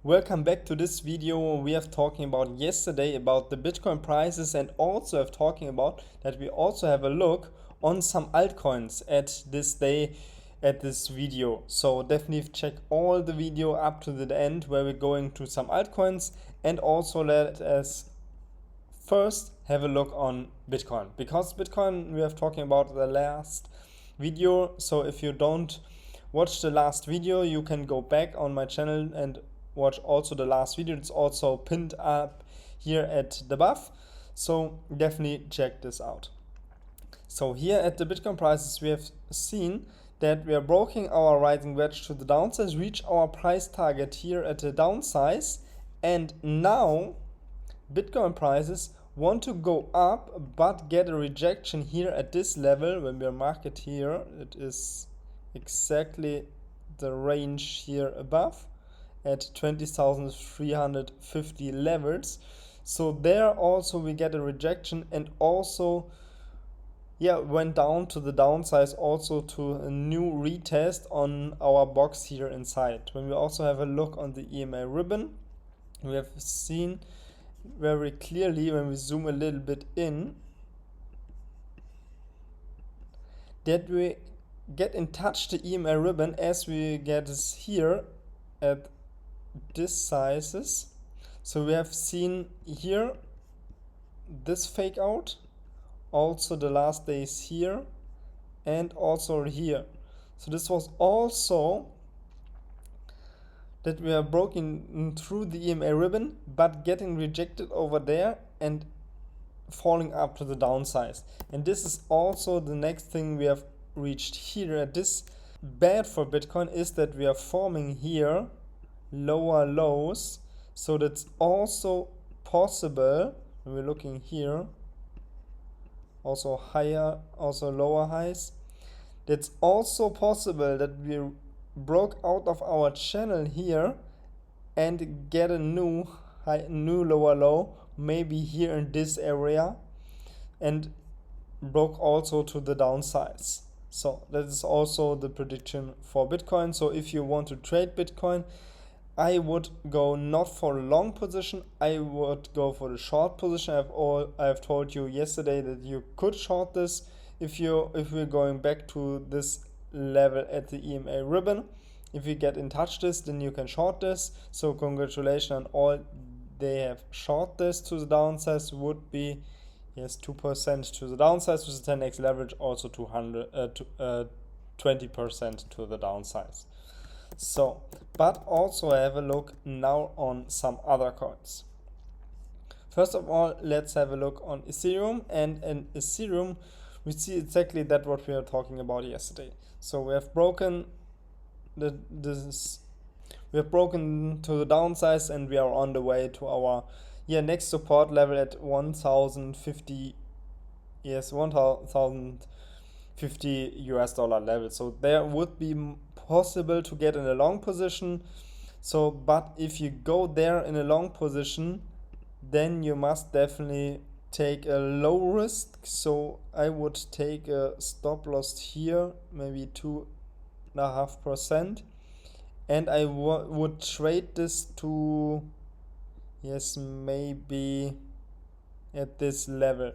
Welcome back to this video. We have talking about yesterday about the Bitcoin prices, and also have talking about that we also have a look on some altcoins at this day at this video. So definitely check all the video up to the end where we're going to some altcoins, and also let us first have a look on Bitcoin, because Bitcoin we have talking about the last video. So if you don't watch the last video, you can go back on my channel and watch also the last video. It's also pinned up here at the above, so definitely check this out. So here at the Bitcoin prices, we have seen that we are breaking our rising wedge to the downside, reach our price target here at the downside, and now Bitcoin prices want to go up but get a rejection here at this level. When we mark it here, it is exactly the range here above at 20,350 levels. So there also we get a rejection, and also went down to the downside, also to a new retest on our box here inside. When we also have a look on the EMA ribbon, we have seen very clearly, when we zoom a little bit in, that we get in touch the EMA ribbon as we get this here at this sizes. So we have seen here this fake out, also the last days here, and also here. So this was also that we are broken through the EMA ribbon but getting rejected over there and falling up to the downside. And this is also the next thing we have reached here at this bad for Bitcoin, is that we are forming here lower lows. So that's also possible when we're looking here, also higher, also lower highs. That's also possible that we broke out of our channel here and get a new high, new lower low, maybe here in this area, and broke also to the downsides. So that is also the prediction for Bitcoin. So if you want to trade Bitcoin, I would go not for a long position, I would go for the short position. I've told you yesterday that you could short this if we're going back to this level at the EMA ribbon. If you get in touch this, then you can short this. So congratulations on all they have short this to the downside, would be 2% to the downside with the 10x leverage, also 20% to the downside. So, but also have a look now on some other coins. First of all, let's have a look on Ethereum, and in Ethereum we see exactly that what we were talking about yesterday. So we have broken we have broken to the downside, and we are on the way to our next support level at 1050 US dollar level. So there would be possible to get in a long position. So but if you go there in a long position, then you must definitely take a low risk. So I would take a stop loss here, maybe 2.5%, and I would trade this to maybe at this level.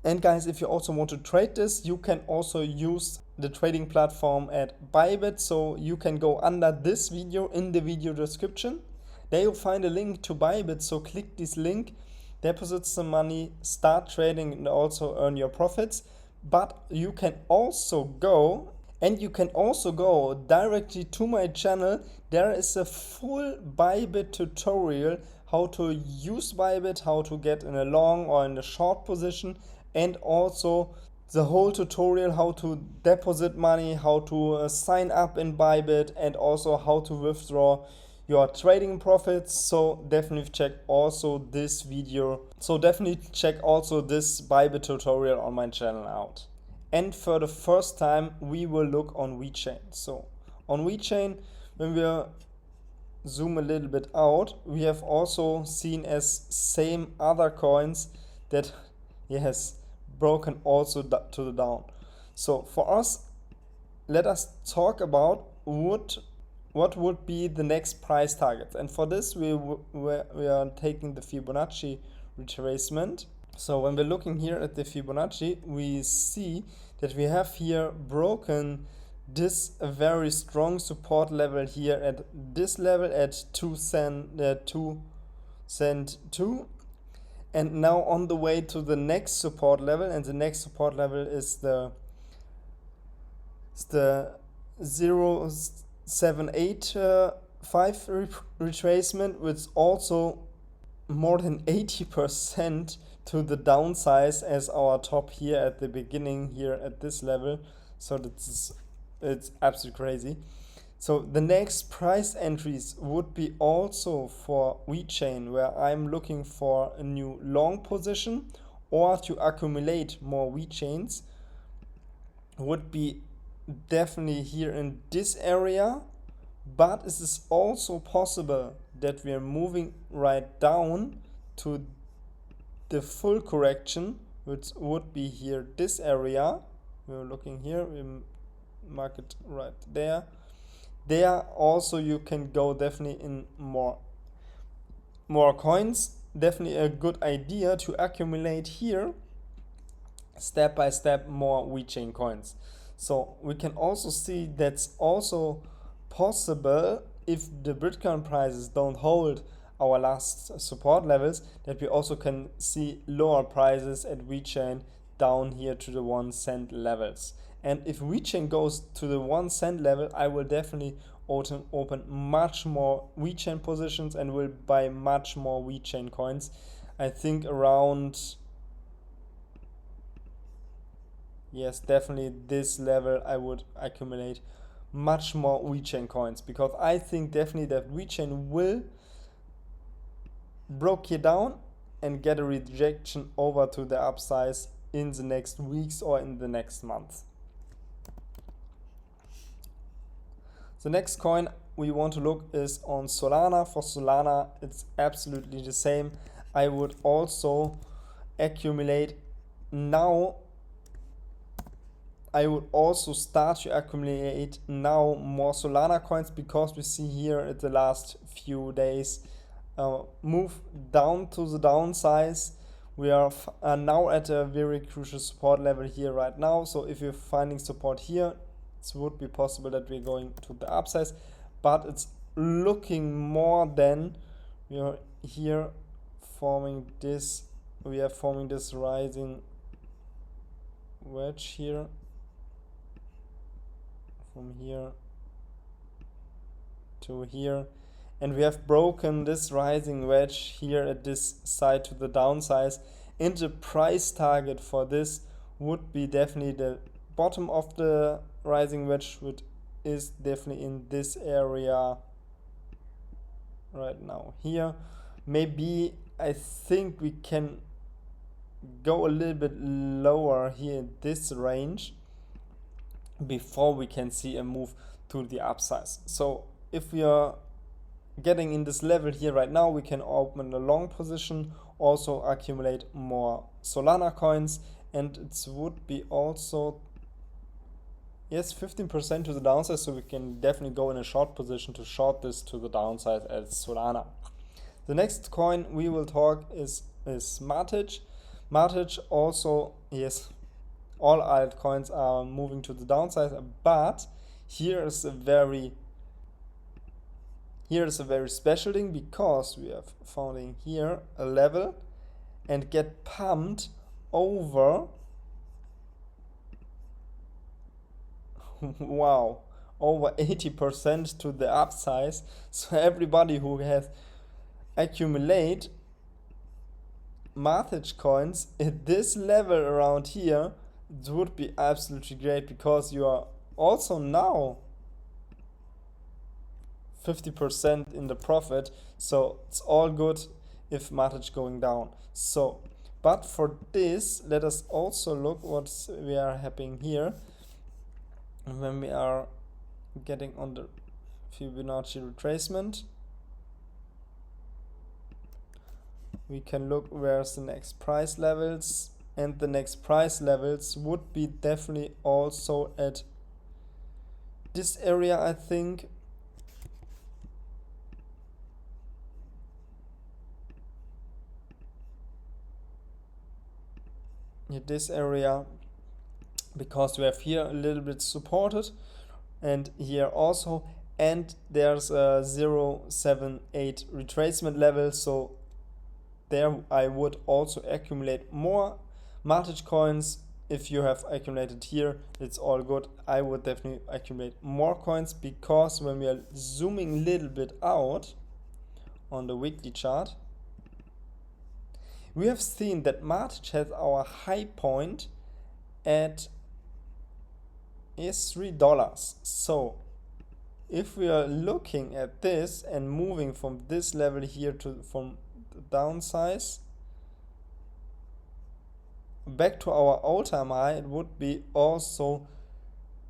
And guys, if you also want to trade this, you can also use the trading platform at Bybit. So you can go under this video in the video description. There you'll find a link to Bybit. So click this link, deposit some money, start trading, and also earn your profits. But you can also go directly to my channel. There is a full Bybit tutorial, how to use Bybit, how to get in a long or in a short position, and also the whole tutorial how to deposit money, how to sign up in Bybit, and also how to withdraw your trading profits. So definitely check also this video. So definitely check also this Bybit tutorial on my channel out. And for the first time, we will look on Wechain. So on Wechain, when we zoom a little bit out, we have also seen as same other coins that broken also to the down. So for us, let us talk about would what would be the next price target? And for this we are taking the Fibonacci retracement. So when we're looking here at the Fibonacci, we see that we have here broken this very strong support level here at this level at 2 cent 2, and now on the way to the next support level, and the next support level is the 0.785 retracement, which also more than 80% to the downside as our top here at the beginning here at this level. So it's absolutely crazy. So the next price entries would be also for Wechain, where I'm looking for a new long position or to accumulate more Wechains. Would be definitely here in this area, but it is also possible that we are moving right down to the full correction, which would be here this area. We're looking here, we mark it right there. There also you can go definitely in more coins. Definitely a good idea to accumulate here step by step more Wechain coins. So we can also see that's also possible if the Bitcoin prices don't hold our last support levels, that we also can see lower prices at Wechain down here to the 1 cent levels. And if Wechain goes to the 1 cent level, I will definitely open much more Wechain positions and will buy much more Wechain coins. I think around, yes, definitely this level I would accumulate much more Wechain coins, because I think definitely that Wechain will broke here down and get a rejection over to the upside in the next weeks or in the next month. The next coin we want to look is on Solana. For Solana, it's absolutely the same. I would also accumulate now. I would also start to accumulate now more Solana coins, because we see here at the last few days move down to the downside. We are now at a very crucial support level here right now. So if you're finding support here, it would be possible that we're going to the upside, but it's looking more than we are here forming this. We are forming this rising wedge here, from here to here, and we have broken this rising wedge here at this side to the downside, and the price target for this would be definitely the bottom of the rising wedge, which is definitely in this area right now here. Maybe I think we can go a little bit lower here in this range before we can see a move to the upside. So if we are getting in this level here right now, we can open a long position, also accumulate more Solana coins, and it would be also, yes, 15% to the downside, so we can definitely go in a short position to short this to the downside as Solana. The next coin we will talk is Matic. Matic also, yes, all altcoins are moving to the downside, but here is a very special thing, because we are finding here a level and get pumped over wow, over 80% to the upside. So everybody who has accumulate Matic coins at this level around here, it would be absolutely great, because you are also now 50% in the profit. So it's all good if Matic going down. So, but for this, let us also look what we are happening here. When we are getting on the Fibonacci retracement, we can look where's the next price levels, and the next price levels would be definitely also at this area, I think. this area, because we have here a little bit supported, and here also, and there's a 0.78 retracement level, so there I would also accumulate more Matic coins. If you have accumulated here, it's all good. I would definitely accumulate more coins, because when we are zooming a little bit out on the weekly chart, we have seen that Matic has our high point at is $3. So if we are looking at this and moving from this level here to from the downsize back to our all-time high, it would be also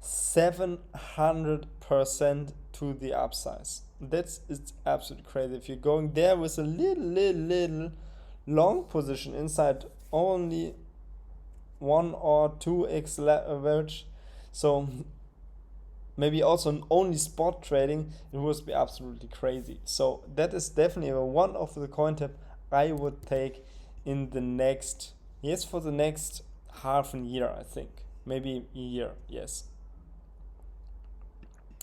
700% to the upsize. It's absolutely crazy. If you're going there with a little long position inside only 1 or 2x leverage, so maybe also only spot trading, it would be absolutely crazy. So that is definitely one of the coin tip I would take in the next, yes, for the next half a year, I think, maybe a year, yes.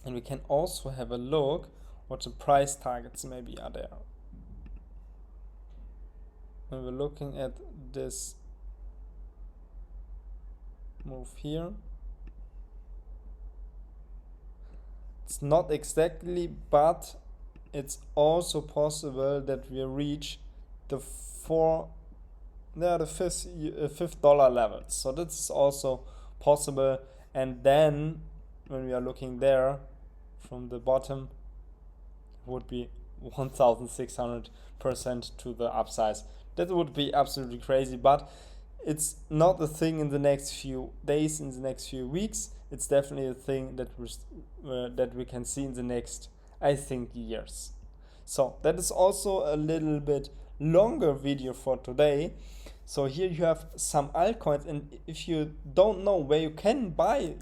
And we can also have a look what the price targets maybe are there. When we're looking at this move here, it's not exactly, but it's also possible that we reach the fifth dollar levels. So this is also possible. And then when we are looking there from the bottom, it would be 1600% to the upsize. That would be absolutely crazy, but it's not a thing in the next few days, in the next few weeks. It's definitely a thing that we can see in the next, I think, years. So that is also a little bit longer video for today. So here you have some altcoins, and if you don't know where you can buy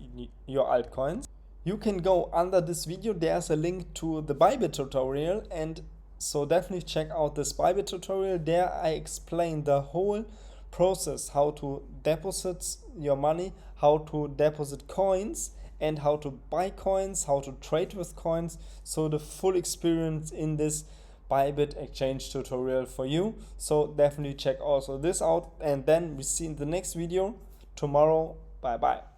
your altcoins, you can go under this video. There's a link to the Bybit tutorial, and so definitely check out this Bybit tutorial. There I explain the whole process, how to deposit your money, how to deposit coins, and how to buy coins, how to trade with coins. So the full experience in this Bybit exchange tutorial for you. So definitely check also this out, and then we see in the next video tomorrow. Bye bye.